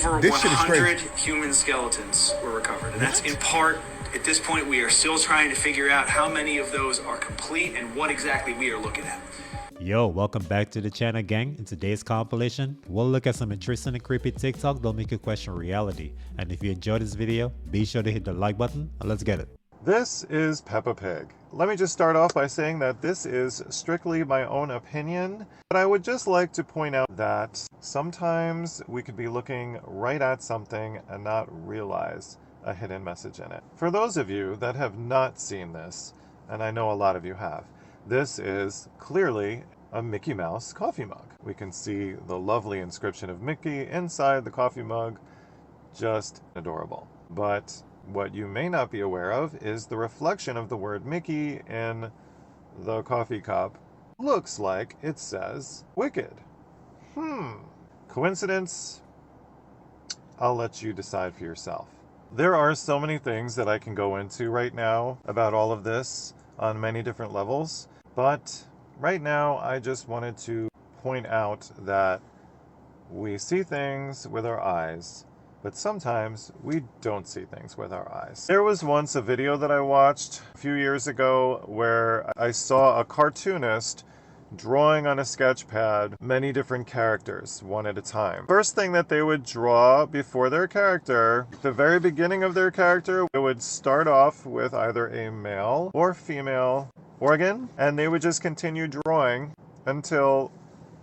Over This shit is 100 crazy. human skeletons were recovered, and that's in part, at this point, we are still trying to figure out how many of those are complete and what exactly we are looking at. Yo, welcome back to the channel, gang. In today's compilation, we'll look at some interesting and creepy TikTok that'll make you question reality. And if you enjoyed this video, be sure to hit the like button and let's get it. This is Peppa Pig. Let me just start off by saying that this is strictly my own opinion, but I would just like to point out that sometimes we could be looking right at something and not realize a hidden message in it. For those of you that have not seen this, and I know a lot of you have, this is clearly a Mickey Mouse coffee mug. We can see the lovely inscription of Mickey inside the coffee mug, just adorable. But what you may not be aware of is the reflection of the word Mickey in the coffee cup. Looks like it says wicked. Coincidence? I'll let you decide for yourself. There are so many things that I can go into right now about all of this on many different levels, but right now I just wanted to point out that we see things with our eyes, but sometimes we don't see things with our eyes. There was once a video that I watched a few years ago where I saw a cartoonist drawing on a sketch pad many different characters, one at a time. First thing that they would draw before their character, the very beginning of their character, it would start off with either a male or female organ, and they would just continue drawing until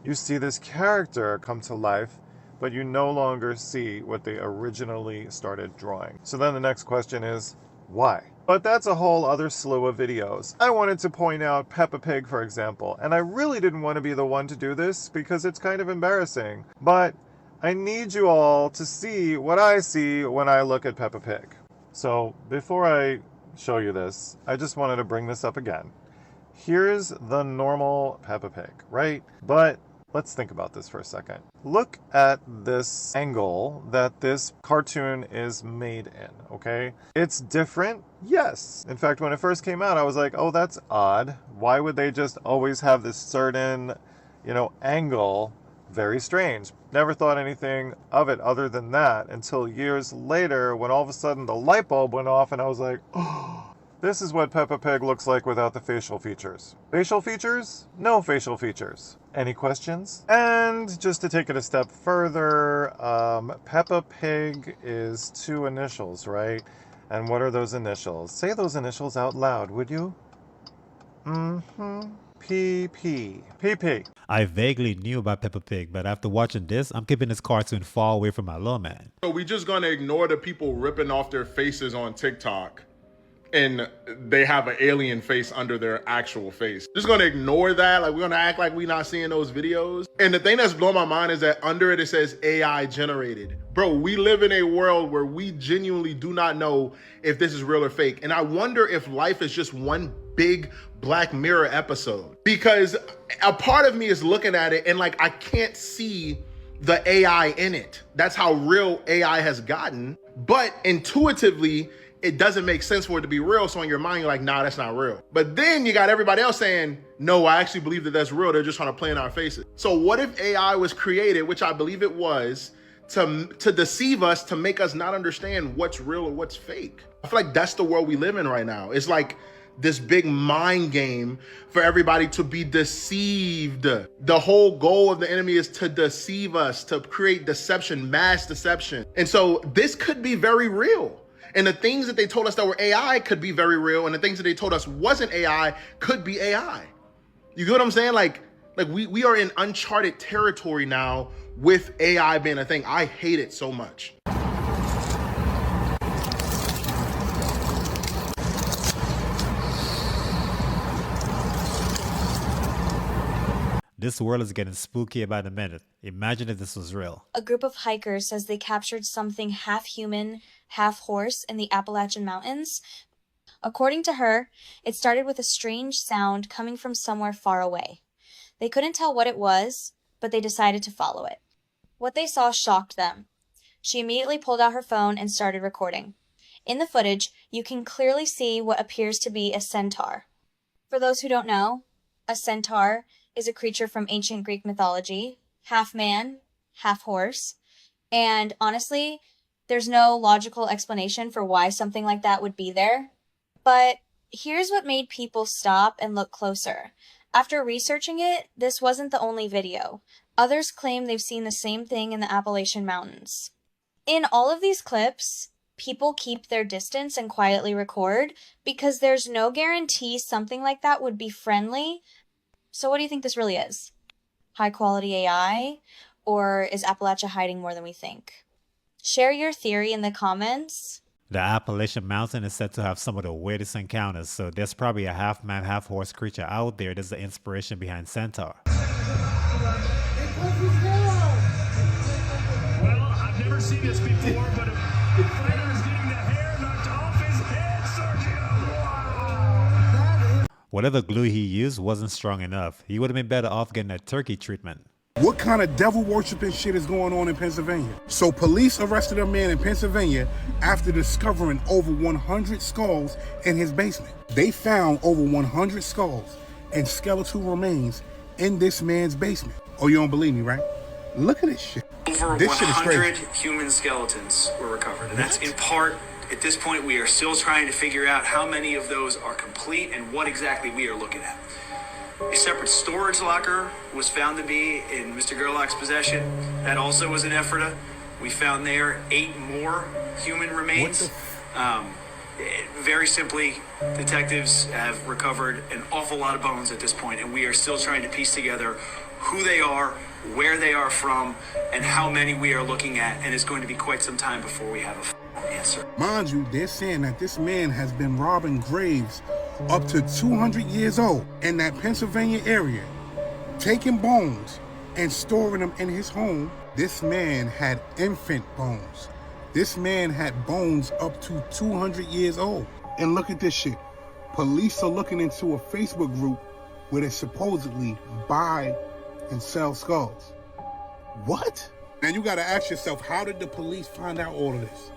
you see this character come to life, but you no longer see what they originally started drawing. So then the next question is, why? But that's a whole other slew of videos. I wanted to point out Peppa Pig, for example, and I really didn't want to be the one to do this because it's kind of embarrassing, but I need you all to see what I see when I look at Peppa Pig. So before I show you this, I just wanted to bring this up again. Here's the normal Peppa Pig, right? But let's think about this for a second. Look at this angle that this cartoon is made in, okay? It's different, yes. In fact, when it first came out, I was like, oh, that's odd. Why would they just always have this certain, angle? Very strange. Never thought anything of it other than that until years later when all of a sudden the light bulb went off and I was like, oh, this is what Peppa Pig looks like without the facial features. Facial features? No facial features. Any questions? And just to take it a step further, Peppa Pig is two initials, right? And what are those initials? Say those initials out loud, would you? PP. PP. I vaguely knew about Peppa Pig, but after watching this, I'm keeping this cartoon far away from my little man. So we just gonna ignore the people ripping off their faces on TikTok and they have an alien face under their actual face. Just gonna ignore that. Like, we're gonna act like we not seeing those videos. And the thing that's blowing my mind is that under it says AI generated. Bro, we live in a world where we genuinely do not know if this is real or fake. And I wonder if life is just one big Black Mirror episode. Because a part of me is looking at it and like, I can't see the AI in it. That's how real AI has gotten. But intuitively, it doesn't make sense for it to be real. So in your mind, you're like, nah, that's not real. But then you got everybody else saying, no, I actually believe that that's real. They're just trying to play in our faces. So what if AI was created, which I believe it was, to deceive us, to make us not understand what's real or what's fake? I feel like that's the world we live in right now. It's like this big mind game for everybody to be deceived. The whole goal of the enemy is to deceive us, to create deception, mass deception. And so this could be very real. And the things that they told us that were AI could be very real. And the things that they told us wasn't AI could be AI. You get what I'm saying? Like we are in uncharted territory now with AI being a thing. I hate it so much. This world is getting spooky by the minute. Imagine if this was real. A group of hikers says they captured something half human, half horse in the Appalachian Mountains. According to her, it started with a strange sound coming from somewhere far away. They couldn't tell what it was, but they decided to follow it. What they saw shocked them. She immediately pulled out her phone and started recording. In the footage, you can clearly see what appears to be a centaur. For those who don't know, a centaur is a creature from ancient Greek mythology, half man, half horse, And honestly, there's no logical explanation for why something like that would be there. But here's what made people stop and look closer. After researching it, this wasn't the only video. Others claim they've seen the same thing in the Appalachian Mountains. In all of these clips, people keep their distance and quietly record because there's no guarantee something like that would be friendly. So what do you think this really is? High quality AI? Or is Appalachia hiding more than we think? Share your theory in the comments. The Appalachian Mountain is said to have some of the weirdest encounters, so there's probably a half-man, half-horse creature out there that's the inspiration behind Centaur. Well, I've never seen this before, but a fighter is getting the hair knocked off his head, Sergio! Whatever glue he used wasn't strong enough. He would have been better off getting a turkey treatment. What kind of devil worshiping shit is going on in Pennsylvania? So police arrested a man in Pennsylvania after discovering over 100 skulls in his basement. They found over 100 skulls and skeletal remains in this man's basement. Oh, you don't believe me, right? Look at this shit. Over This shit is 100 crazy. human skeletons were recovered, and that's in part, at this point, we are still trying to figure out how many of those are complete and what exactly we are looking at. A separate storage locker was found to be in Mr. Gerlach's possession. That also was in Ephrata. We found there 8 more human remains. Very simply, detectives have recovered an awful lot of bones at this point, and we are still trying to piece together who they are, where they are from, and how many we are looking at, and it's going to be quite some time before we have a final answer. Mind you, they're saying that this man has been robbing graves up to 200 years old in that Pennsylvania area, taking bones and storing them in his home. This man had infant bones. This man had bones up to 200 years old. And look at this shit. Police are looking into a Facebook group where they supposedly buy and sell skulls. What? Now you gotta ask yourself, how did the police find out all of this?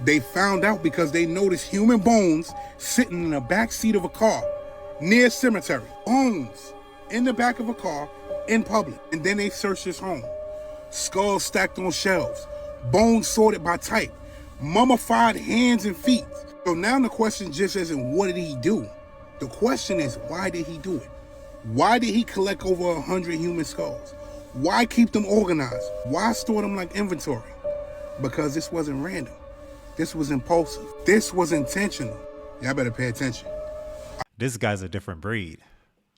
They found out because they noticed human bones sitting in the back seat of a car near a cemetery. Bones in the back of a car in public. And then they searched his home. Skulls stacked on shelves. Bones sorted by type. Mummified hands and feet. So now the question just isn't what did he do? The question is, why did he do it? Why did he collect over 100 human skulls? Why keep them organized? Why store them like inventory? Because this wasn't random. This was impulsive. This was intentional. Y'all better pay attention. This guy's a different breed.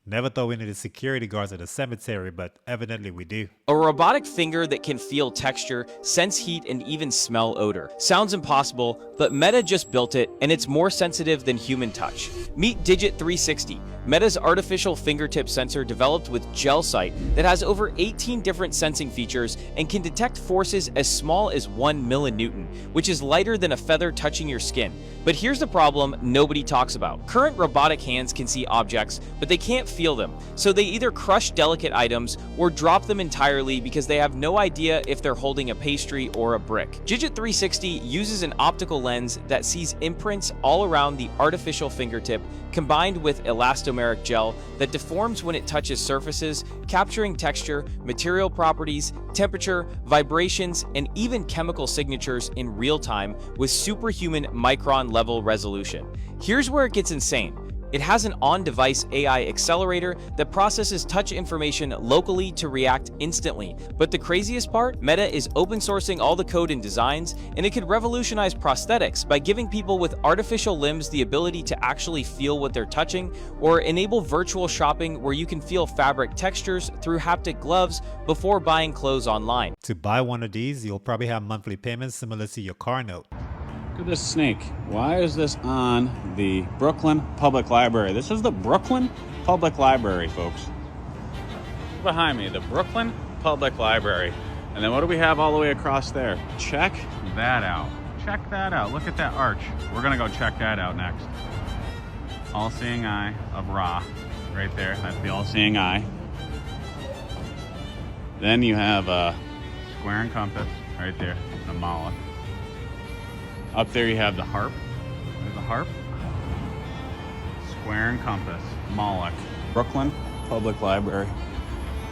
Never thought we needed security guards at a cemetery, but evidently we do. A robotic finger that can feel texture, sense heat, and even smell odor. Sounds impossible, but Meta just built it, and it's more sensitive than human touch. Meet Digit 360, Meta's artificial fingertip sensor developed with gel sight that has over 18 different sensing features and can detect forces as small as 1 millinewton, which is lighter than a feather touching your skin. But here's the problem nobody talks about. Current robotic hands can see objects, but they can't feel them, so they either crush delicate items or drop them entirely because they have no idea if they're holding a pastry or a brick. Digit 360 uses an optical lens that sees imprints all around the artificial fingertip combined with elastomeric gel that deforms when it touches surfaces, capturing texture, material properties, temperature, vibrations, and even chemical signatures in real time with superhuman micron-level resolution. Here's where it gets insane. It has an on-device AI accelerator that processes touch information locally to react instantly. But the craziest part? Meta is open sourcing all the code and designs, and it could revolutionize prosthetics by giving people with artificial limbs the ability to actually feel what they're touching, or enable virtual shopping where you can feel fabric textures through haptic gloves before buying clothes online. To buy one of these, you'll probably have monthly payments similar to your car note. Look at this snake. Why is this on the Brooklyn Public Library? This is the Brooklyn Public Library, folks. Behind me, the Brooklyn Public Library. And then what do we have all the way across there? Check that out. Check that out. Look at that arch. We're gonna go check that out next. All-seeing eye of Ra, right there. That's the all-seeing eye. Then you have a square and compass right there, the Moloch. Up there you have the harp. There's the harp. Square and compass. Moloch. Brooklyn Public Library.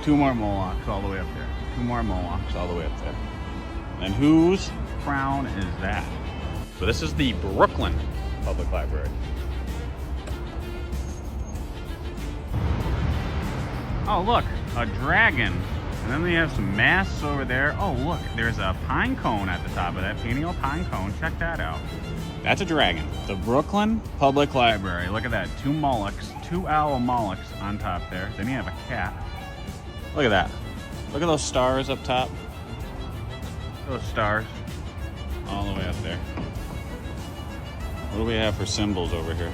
2 more Molochs all the way up there. 2 more Molochs all the way up there. And whose crown is that? So this is the Brooklyn Public Library. Oh, look, a dragon. And then they have some masks over there. Oh, look, there's a pine cone at the top of that pineal pine cone. Check that out. That's a dragon. The Brooklyn Public Library. Look at that. Two Molochs, two owl Molochs on top there. Then you have a cat. Look at that. Look at those stars up top. Those stars. All the way up there. What do we have for symbols over here?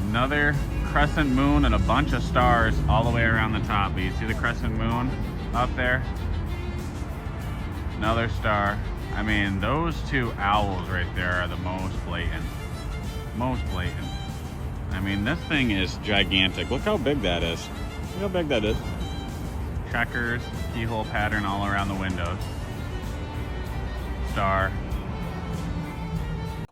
Another crescent moon and a bunch of stars all the way around the top. But you see the crescent moon up there? Another star. I mean, those two owls right there are the most blatant. Most blatant. I mean, this thing is gigantic. Look how big that is. Look how big that is. Checkers, keyhole pattern all around the windows. Star.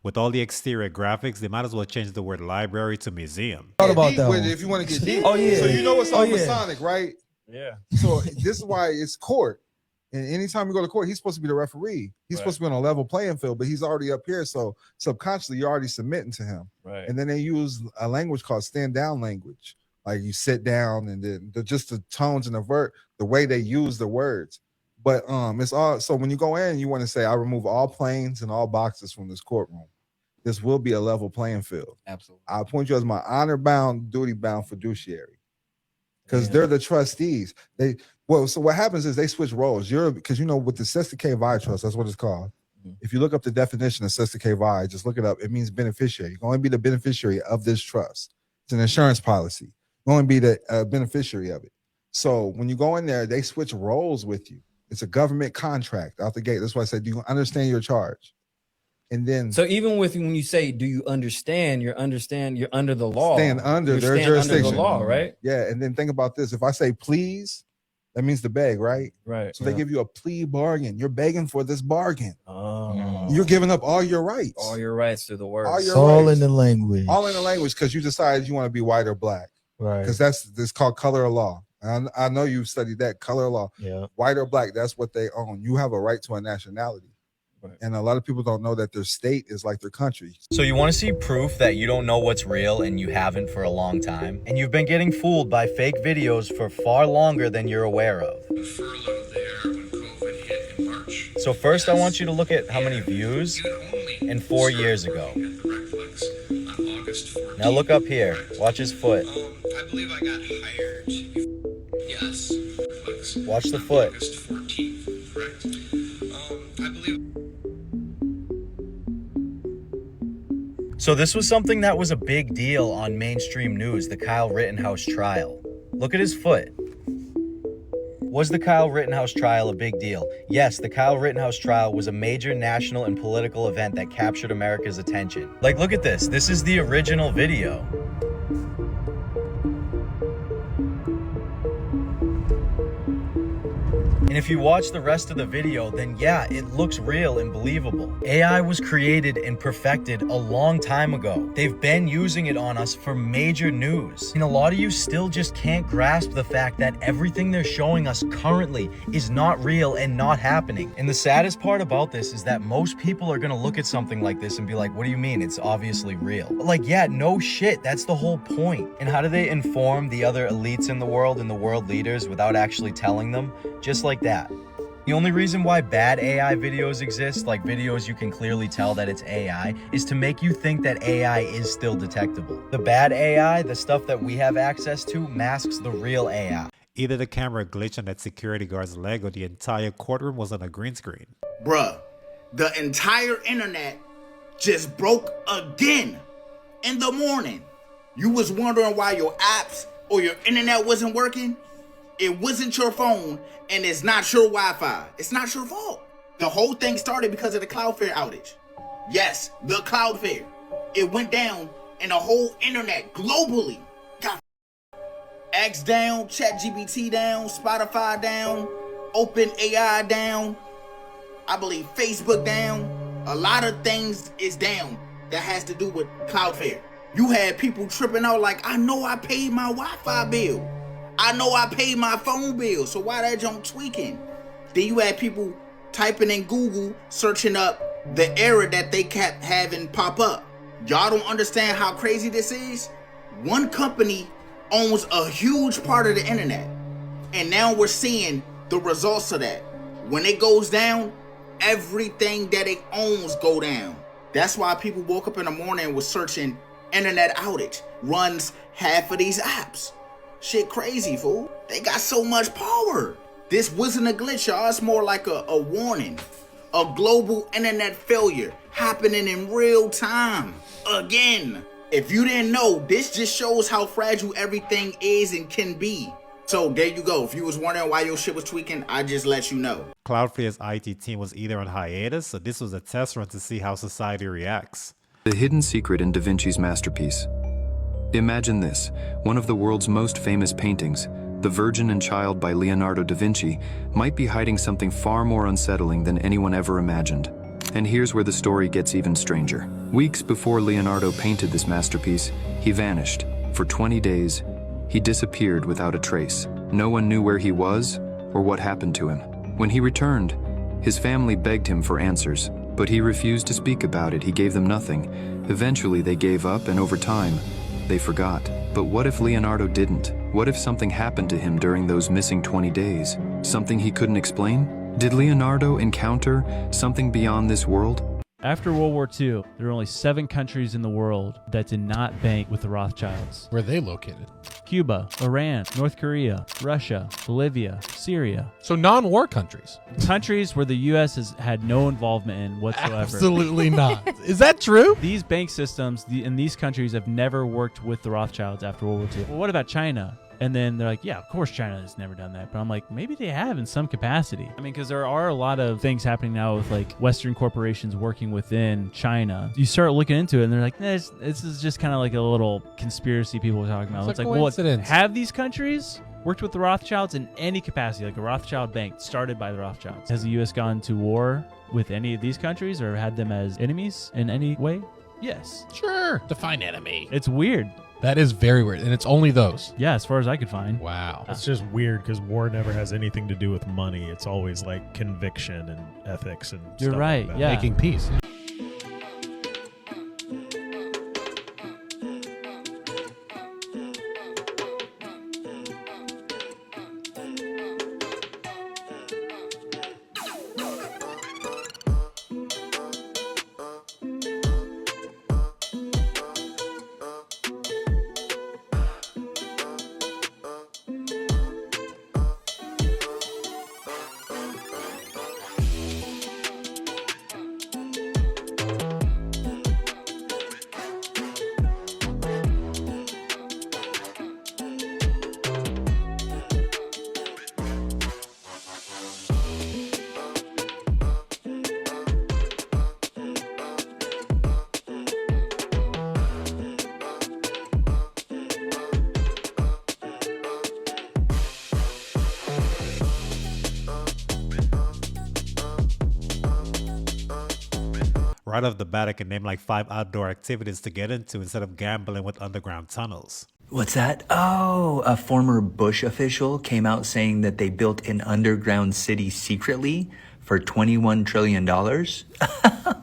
With all the exterior graphics, they might as well change the word library to museum. Thought about that one. If you want to get deep. Oh, yeah. So you know it's all Oh, yeah. Masonic, right? Yeah. So this is why it's court. And anytime you go to court, he's supposed to be the referee. He's supposed to be on a level playing field, but he's already up here. So subconsciously, you're already submitting to him. Right. And then they use a language called stand down language. Like you sit down and then just the tones and the way they use the words. But it's all, so when you go in, you want to say, I remove all planes and all boxes from this courtroom. This will be a level playing field. Absolutely. I appoint you as my honor-bound, duty-bound fiduciary. Because they're the trustees. So what happens is they switch roles. Because with the Cesta K Vi trust, that's what it's called. Mm-hmm. If you look up the definition of Cesta K Vi, just look it up. It means beneficiary. You can only be the beneficiary of this trust. It's an insurance policy. You can only be the beneficiary of it. So when you go in there, they switch roles with you. It's a government contract out the gate. That's why I said, do you understand your charge? And then, so even when you say, do you understand? You're under the law. Stand under their jurisdiction. Under the law, right? Yeah. And then think about this. If I say please, that means to beg, right? Right. So they give you a plea bargain. You're begging for this bargain. Oh. You're giving up all your rights. All your rights through the words. All in the language. All in the language because you decided you want to be white or black. Right. Because this called color of law. And I know you've studied that color of law. Yeah. White or black, that's what they own. You have a right to a nationality. Right. And a lot of people don't know that their state is like their country. So you want to see proof that you don't know what's real and you haven't for a long time? And you've been getting fooled by fake videos for far longer than you're aware of. The furlough there when COVID hit in March. So first I want you to look at how many views in 4 years ago. Now look up here. Watch his foot. I believe I got hired. Yes. Watch the foot. August 14th, correct? I believe. So this was something that was a big deal on mainstream news, the Kyle Rittenhouse trial. Look at his foot. Was the Kyle Rittenhouse trial a big deal? Yes, the Kyle Rittenhouse trial was a major national and political event that captured America's attention. Like, look at this. This is the original video. And if you watch the rest of the video, then yeah, it looks real and believable. AI was created and perfected a long time ago. They've been using it on us for major news. And a lot of you still just can't grasp the fact that everything they're showing us currently is not real and not happening. And the saddest part about this is that most people are gonna look at something like this and be like, what do you mean? It's obviously real. But like, yeah, no shit, that's the whole point. And how do they inform the other elites in the world and the world leaders without actually telling them? Just like that. The only reason why bad AI videos exist, like videos you can clearly tell that it's AI, is to make you think that AI is still detectable. The bad AI, the stuff that we have access to, masks the real AI. Either the camera glitched on that security guard's leg or the entire courtroom was on a green screen. Bruh, the entire internet just broke again in the morning. You was wondering why your apps or your internet wasn't working? It wasn't your phone, and it's not your Wi-Fi. It's not your fault. The whole thing started because of the Cloudflare outage. Yes, the Cloudflare. It went down, and the whole internet globally got X down, ChatGPT down, Spotify down, OpenAI down. I believe Facebook down. A lot of things is down that has to do with Cloudflare. You had people tripping out like, I know I paid my Wi-Fi bill. I know I paid my phone bill, so why that junk tweaking? Then you had people typing in Google, searching up the error that they kept having pop up. Y'all don't understand how crazy this is? One company owns a huge part of the internet, and now we're seeing the results of that. When it goes down, everything that it owns go down. That's why people woke up in the morning and was searching internet outage, runs half of these apps. Shit crazy, fool. They got so much power. This wasn't a glitch, y'all. It's more like a warning. A global internet failure happening in real time. Again. If you didn't know, this just shows how fragile everything is and can be. So there you go. If you was wondering why your shit was tweaking, I just let you know. Cloudflare's IT team was either on hiatus, so this was a test run to see how society reacts. The hidden secret in Da Vinci's masterpiece. Imagine this, one of the world's most famous paintings, The Virgin and Child by Leonardo da Vinci, might be hiding something far more unsettling than anyone ever imagined. And here's where the story gets even stranger. Weeks before Leonardo painted this masterpiece, he vanished. For 20 days, he disappeared without a trace. No one knew where he was or what happened to him. When he returned, his family begged him for answers, but he refused to speak about it. He gave them nothing. Eventually, they gave up, and over time, they forgot. But what if Leonardo didn't? What if something happened to him during those missing 20 days? Something he couldn't explain? Did Leonardo encounter something beyond this world? After World War II, there were only 7 countries in the world that did not bank with the Rothschilds. Where are they located? Cuba, Iran, North Korea, Russia, Bolivia, Syria. So non-war countries. Countries where the U.S. has had no involvement in whatsoever. Absolutely not. Is that true? These bank systems in these countries have never worked with the Rothschilds after World War II. Well, what about China? And then they're like, yeah, of course China has never done that. But I'm like, maybe they have in some capacity. I mean, because there are a lot of things happening now with like Western corporations working within China. You start looking into it and they're like, this is just kind of like a little conspiracy people are talking about. It's like, well, have these countries worked with the Rothschilds in any capacity? Like a Rothschild bank started by the Rothschilds. Has the U.S. gone to war with any of these countries or had them as enemies in any way? Yes. Sure. Define enemy. It's weird. That is very weird. And it's only those. Yeah, as far as I could find. Wow. It's just weird because war never has anything to do with money. It's always like conviction and ethics and You're stuff right. like that. Yeah. Making peace. Right off the bat, I can name like 5 outdoor activities to get into instead of gambling with underground tunnels. What's that? Oh, a former Bush official came out saying that they built an underground city secretly for $21 trillion.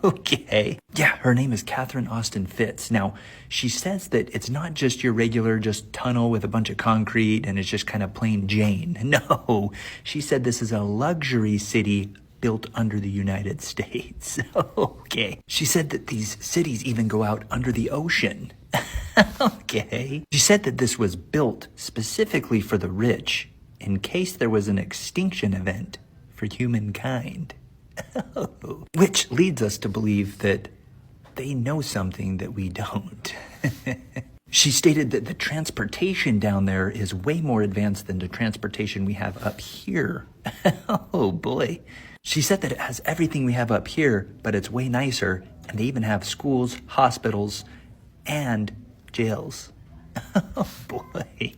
Okay. Yeah, her name is Catherine Austin Fitts. Now, she says that it's not just your regular just tunnel with a bunch of concrete and it's just kind of plain Jane. No, she said this is a luxury city built under the United States. Okay. She said that these cities even go out under the ocean. Okay. She said that this was built specifically for the rich in case there was an extinction event for humankind. Which leads us to believe that they know something that we don't. She stated that the transportation down there is way more advanced than the transportation we have up here. Oh boy. She said that it has everything we have up here, but it's way nicer, and they even have schools, hospitals, and jails. Oh boy.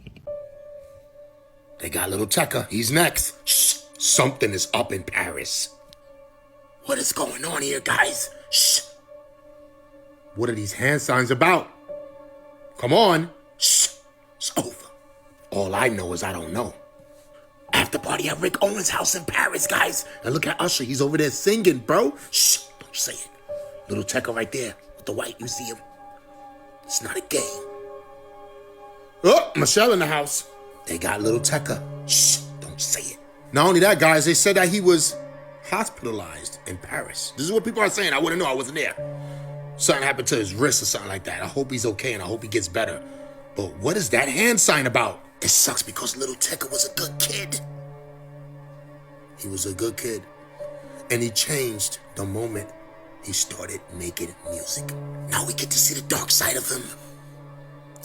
They got little Tekka. He's next. Shh. Something is up in Paris. What is going on here, guys? Shh. What are these hand signs about? Come on. Shh. It's over. All I know is I don't know. After party at Rick Owens' house in Paris, guys. And look at Usher. He's over there singing, bro. Shh, don't say it. Little Tekka right there with the white. You see him? It's not a game. Oh, Michelle in the house. They got little Tekka. Shh, don't say it. Not only that, guys, they said that he was hospitalized in Paris. This is what people are saying. I wouldn't know. I wasn't there. Something happened to his wrist or something like that. I hope he's okay and I hope he gets better. But what is that hand sign about? It sucks because little Tekka was a good kid. He was a good kid. And he changed the moment he started making music. Now we get to see the dark side of him.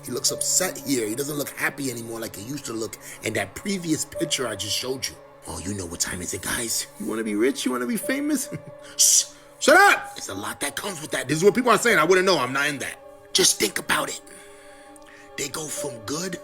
He looks upset here. He doesn't look happy anymore like he used to look in that previous picture I just showed you. Oh, you know what time is it, guys? You want to be rich? You want to be famous? Shh, shut up! There's a lot that comes with that. This is what people are saying. I wouldn't know. I'm not in that. Just think about it. They go from good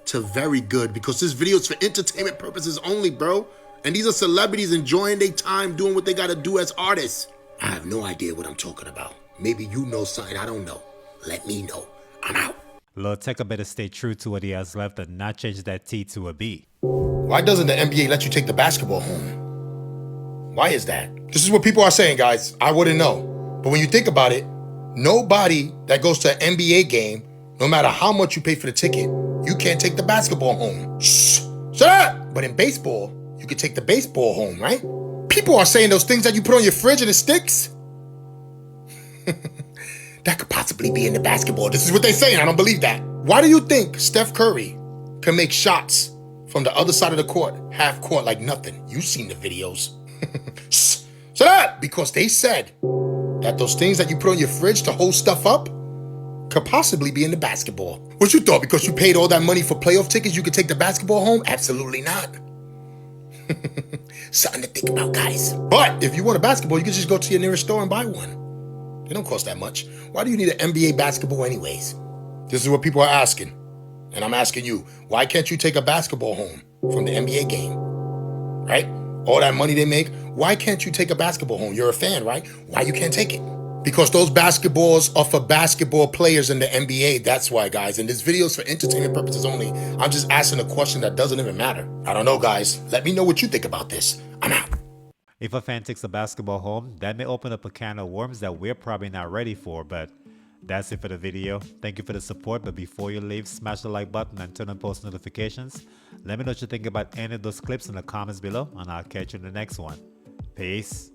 to very good because this video is for entertainment purposes only, bro. And these are celebrities enjoying their time doing what they got to do as artists. I have no idea what I'm talking about. Maybe you know something I don't know. Let me know. I'm out. Lil Tekka better stay true to what he has left and not change that T to a B. Why doesn't the NBA let you take the basketball home? Why is that? This is what people are saying, guys. I wouldn't know. But when you think about it, nobody that goes to an NBA game, no matter how much you pay for the ticket, you can't take the basketball home. Shh, shut up! But in baseball, you can take the baseball home, right? People are saying those things that you put on your fridge and it sticks. That could possibly be in the basketball. This is what they're saying. I don't believe that. Why do you think Steph Curry can make shots from the other side of the court, half court like nothing? You've seen the videos. Shh, shut up! Because they said that those things that you put on your fridge to hold stuff up could possibly be in the basketball. What you thought, because you paid all that money for playoff tickets, you could take the basketball home? Absolutely not. Something to think about, guys. But if you want a basketball, you can just go to your nearest store and buy one. They don't cost that much. Why do you need an NBA basketball anyways? This is what people are asking. And I'm asking you, why can't you take a basketball home from the NBA game? Right? All that money they make, why can't you take a basketball home? You're a fan, right? Why you can't take it? Because those basketballs are for basketball players in the NBA. That's why, guys. And this video is for entertainment purposes only. I'm just asking a question that doesn't even matter. I don't know, guys. Let me know what you think about this. I'm out. If a fan takes a basketball home, that may open up a can of worms that we're probably not ready for, but that's it for the video. Thank you for the support, but before you leave, smash the like button and turn on post notifications. Let me know what you think about any of those clips in the comments below, and I'll catch you in the next one. Peace.